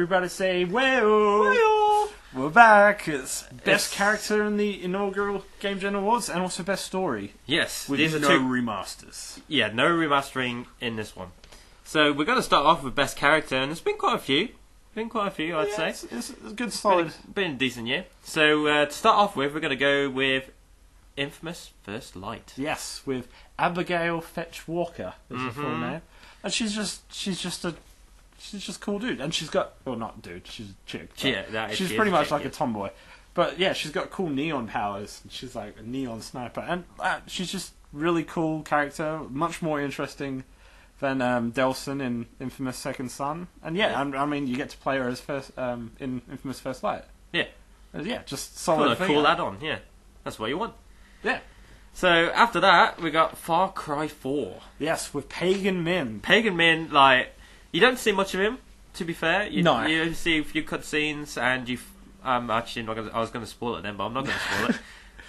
everybody say, well, we're back. It's best character in the inaugural Game Gen Awards and also best story. Yes, with these are no two remasters. Yeah, no remastering in this one. So we're going to start off with best character, and there's been quite a few. I'd say. It's a good solid. Been a decent year. So to start off with, we're going to go with Infamous First Light. Yes, with Abigail Fetch Walker is her full name, and she's just a cool dude, and she's got not dude, she's a chick. She's pretty much like a tomboy, but yeah, she's got cool neon powers. She's like a neon sniper, and she's just really cool character, much more interesting than Delson in Infamous Second Son, and I mean you get to play her as in Infamous First Light. Yeah, just solid. Cool add-on. Yeah, that's what you want. Yeah. So after that, we got Far Cry 4. Yes, with Pagan Min. Pagan Min, like, you don't see much of him, to be fair. No. You see a few cutscenes, and actually not gonna, I was going to spoil it then, but I'm not going to spoil it.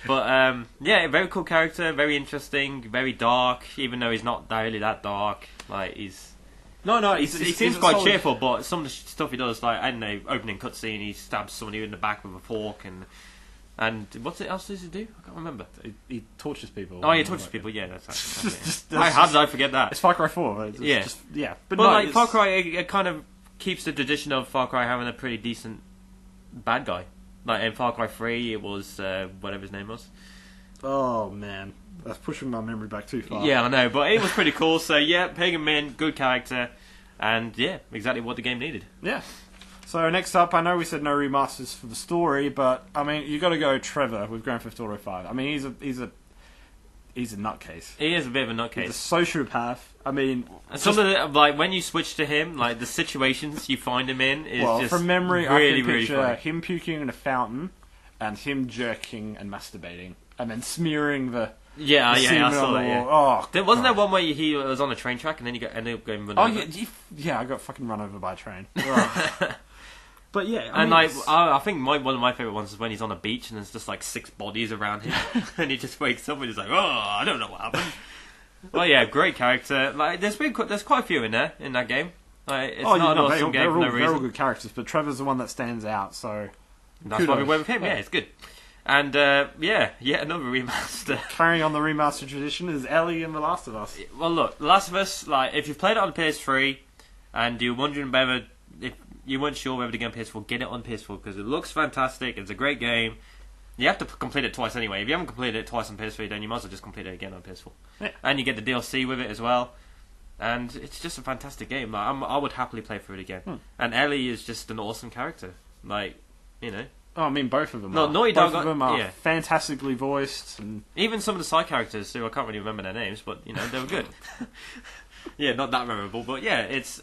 But, yeah, very cool character, very interesting, very dark, even though he's not really that dark. Like, he's... he seems quite cheerful, but some of the stuff he does, like, I don't know, opening cutscene, he stabs somebody in the back with a fork, and what else does he do? I can't remember. He tortures people. Oh, he tortures people. Yeah, that's how did I forget that? It's Far Cry 4. But like Far Cry, it kind of keeps the tradition of Far Cry having a pretty decent bad guy. Like in Far Cry 3, it was whatever his name was. Oh man, that's pushing my memory back too far. Yeah, I know, but it was pretty cool. So yeah, Pagan Min, good character, and yeah, exactly what the game needed. Yeah. So next up, I know we said no remasters for the story, but I mean you got to go Trevor with Grand Theft Auto 5. I mean he's a nutcase. He is a bit of a nutcase. He's a sociopath. I mean, some of the, like when you switch to him, like the situations you find him in is just from memory, really, I can picture really him puking in a fountain and him jerking and masturbating and then smearing the. I saw that. Yeah. Oh, wasn't there one where he was on a train track and then ended up getting run over? I got fucking run over by a train. But yeah, I think one of my favourite ones is when he's on a beach and there's just like 6 bodies around him, and he just wakes up and he's like, "Oh, I don't know what happened." Well, yeah, great character. Like, there's quite a few in that game. Like, it's not an awesome game for no reason. They're all good characters, but Trevor's the one that stands out. So that's why we went with him. Yeah, it's good. And yet another remaster. Carrying on the remaster tradition is Ellie in The Last of Us. Well, look, The Last of Us. Like, if you've played it on PS3 and you're wondering whether if you weren't sure whether to get on PS4, get it on PS4 because it looks fantastic. It's a great game. You have to complete it twice anyway. If you haven't completed it twice on PS3, then you might as well just complete it again on PS4. Yeah. And you get the DLC with it as well. And it's just a fantastic game. Like, I would happily play through it again. And Ellie is just an awesome character. Like, you know. Oh, I mean, both of them. Both of them are fantastically voiced, and even some of the side characters, who I can't really remember their names, but you know they were good. Yeah, not that memorable, but yeah, it's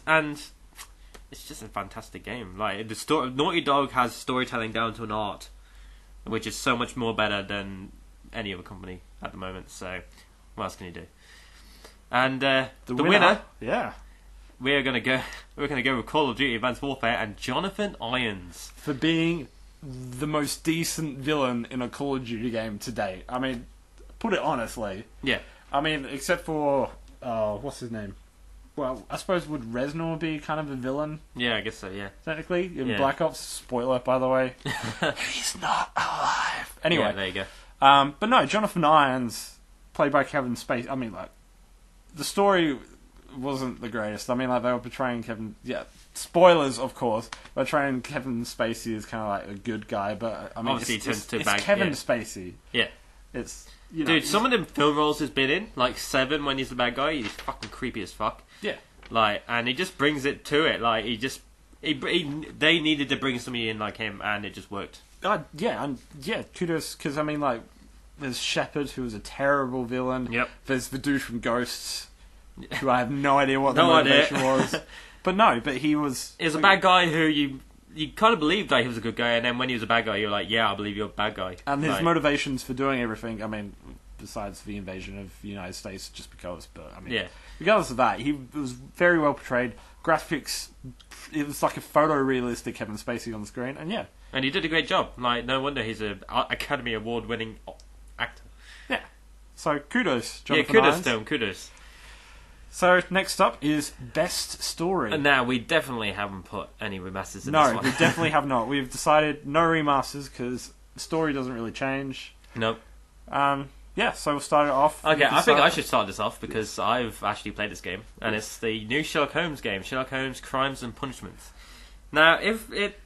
just a fantastic game. Like the story, Naughty Dog has storytelling down to an art, which is so much more better than any other company at the moment. So, what else can you do? And the winner, we're gonna go with Call of Duty: Advanced Warfare and Jonathan Irons for being the most decent villain in a Call of Duty game to date. I mean, put it honestly. Yeah. I mean, except for what's his name? Well, I suppose would Reznor be kind of a villain? Yeah, I guess so. Yeah. Technically, in Black Ops. Spoiler, by the way. He's not alive. Anyway, there you go. But no, Jonathan Irons, played by Kevin Spacey. I mean, like the story wasn't the greatest. I mean, like they were portraying Kevin. Yeah. Spoilers, of course. They're portraying Kevin Spacey as kind of like a good guy, but I mean, obviously it's Kevin Spacey. Yeah. It's dude. Some of them film roles he's been in, like Seven, when he's the bad guy, he's fucking creepy as fuck. Yeah. Like, and he just brings it to it. Like, they needed to bring somebody in like him, and it just worked. Kudos, because I mean, like, there's Shepard, who was a terrible villain. Yep. There's the dude from Ghosts, who I have no idea what the motivation was. But he was... He was a bad guy who you kind of believed that he was a good guy, and then when he was a bad guy, you're like, yeah, I believe you're a bad guy. And his motivations for doing everything, I mean, besides the invasion of the United States, just because, but I mean, regardless of that, he was very well portrayed. Graphics, it was like a photorealistic Kevin Spacey on the screen, and yeah. And he did a great job. Like, no wonder he's an Academy Award-winning actor. Yeah. So, kudos, Jonathan Irons. To him, kudos. So next up is best story. And now we definitely haven't put any remasters in this No, one. we definitely have not. We've decided no remasters because the story doesn't really change. Nope. Yeah, so we'll start it off. Okay, I think I should start this off because I've actually played this game, and it's the new Sherlock Holmes game, Sherlock Holmes: Crimes and Punishments. Now, it's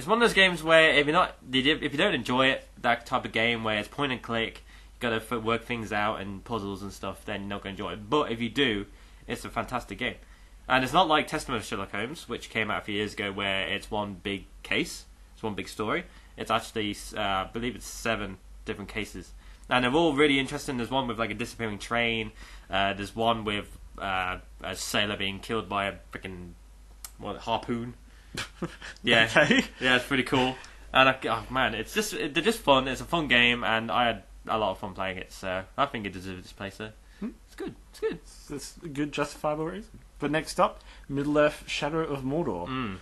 one of those games where if you don't enjoy it, that type of game where it's point and click, you got to work things out and puzzles and stuff, then you're not going to enjoy it. But if you do, it's a fantastic game, and it's not like Testament of Sherlock Holmes, which came out a few years ago, where it's one big case, it's one big story. It's actually, I believe it's 7 different cases, and they're all really interesting. There's one with like a disappearing train. There's one with a sailor being killed by a freaking harpoon. Yeah, Okay. Yeah, it's pretty cool. And oh man, they're just fun. It's a fun game, and I had a lot of fun playing it. So I think it deserves this place. So it's good. It's good. That's a good, justifiable reason. But next up, Middle-earth: Shadow of Mordor.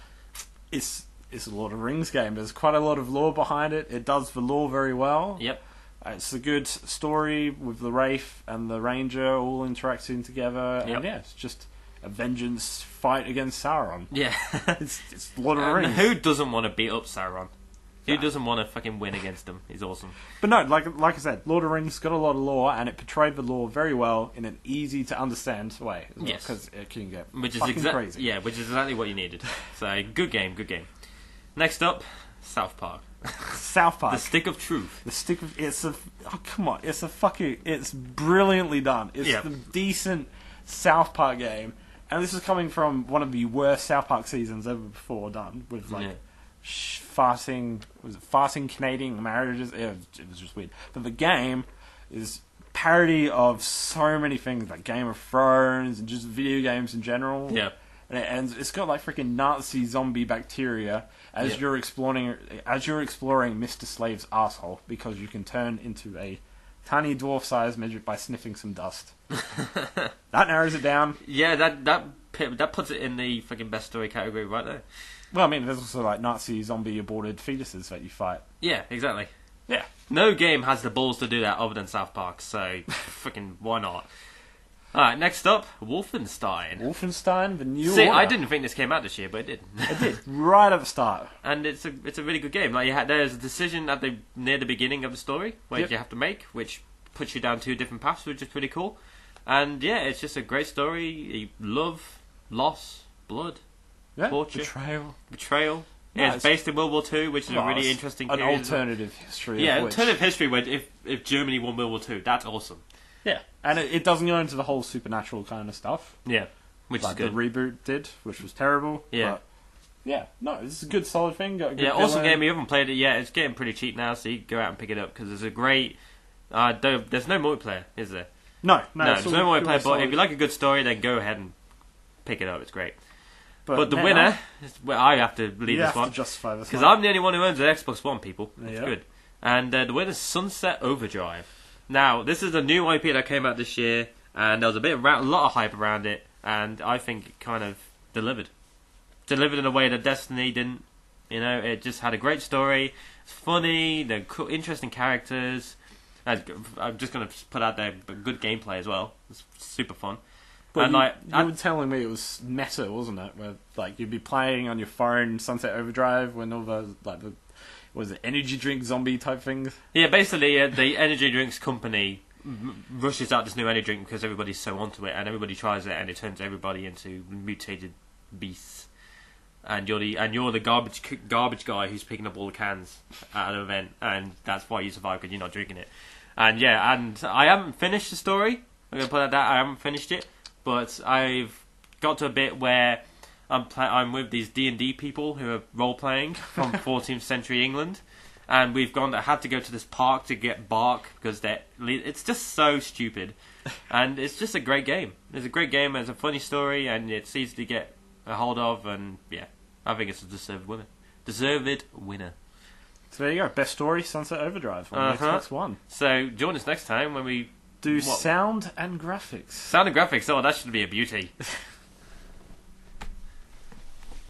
It's a Lord of the Rings game. There's quite a lot of lore behind it. It does the lore very well. Yep. It's a good story with the Wraith and the Ranger all interacting together. Yep. And yeah, it's just a vengeance fight against Sauron. Yeah. It's Lord of the Rings. Who doesn't want to beat up Sauron? Who doesn't want to fucking win against him? He's awesome. But no, like I said, Lord of the Rings got a lot of lore, and it portrayed the lore very well in an easy to understand way. As well, Yes. Because it can get Which is fucking crazy. Yeah, which is exactly what you needed. So good game, good game. Next up, South Park. South Park. The Stick of Truth. The stick of come on, it's brilliantly done. It's Yeah. the decent South Park game, and this is coming from one of the worst South Park seasons ever before done with like farting Canadian marriages. It was just weird. But the game is parody of so many things like Game of Thrones and just video games in general. Yeah. And it's got like freaking Nazi zombie bacteria as you're exploring Mr. Slave's asshole, because you can turn into a tiny dwarf-sized midget by sniffing some dust. That narrows it down. Yeah, that puts it in the fucking best story category right there. Well, I mean, there's also like Nazi zombie aborted fetuses that you fight. Yeah, exactly. Yeah. No game has the balls to do that other than South Park, so fucking why not? Alright, next up, Wolfenstein. Wolfenstein, the new See, order. I didn't think this came out this year, but it did. It did, right at the start. And it's a really good game. Like there's a decision near the beginning of the story where you have to make, which puts you down 2 different paths, which is pretty cool. And yeah, it's just a great story. Love, loss, blood, torture, betrayal. Yeah, it's based in World War II, which is a really interesting period. An alternative history. Yeah, alternative history where if Germany won World War II, that's awesome. Yeah, and it doesn't go into the whole supernatural kind of stuff. Yeah, which like is good. The reboot did, which was terrible. Yeah. But yeah, no, it's a good solid thing. Got a good awesome game. You haven't played it yet. It's getting pretty cheap now, so you can go out and pick it up because there's a great... there's no multiplayer, is there? No, there's no multiplayer, but if you like a good story, then go ahead and pick it up. It's great. But the winner... I have to lead this one. To justify this because I'm the only one who owns an Xbox One, people. It's good. And the winner's Sunset Overdrive. Now, this is a new IP that came out this year, and there was a lot of hype around it, and I think it kind of delivered. Delivered in a way that Destiny didn't. You know, it just had a great story. It's funny, they're cool, interesting characters. I'm just going to put out there good gameplay as well. It's super fun. But and you were telling me it was meta, wasn't it? Where like you'd be playing on your phone Sunset Overdrive when all those was it energy drink zombie type things? Yeah, basically the energy drinks company rushes out this new energy drink because everybody's so onto it, and everybody tries it, and it turns everybody into mutated beasts. And you're the garbage guy who's picking up all the cans at an event, and that's why you survive because you're not drinking it. And yeah, and I haven't finished the story. I'm gonna put it at that. I haven't finished it, but I've got to a bit where I'm with these D&D people who are role-playing from 14th century England, and we've had to go to this park to get bark because it's just so stupid, and it's just a great game. It's a great game, it's a funny story, and it's easy to get a hold of, and yeah, I think it's a deserved winner. So there you go, best story, Sunset Overdrive on Xbox One. So join us next time when we do sound and graphics. Sound and graphics, that should be a beauty.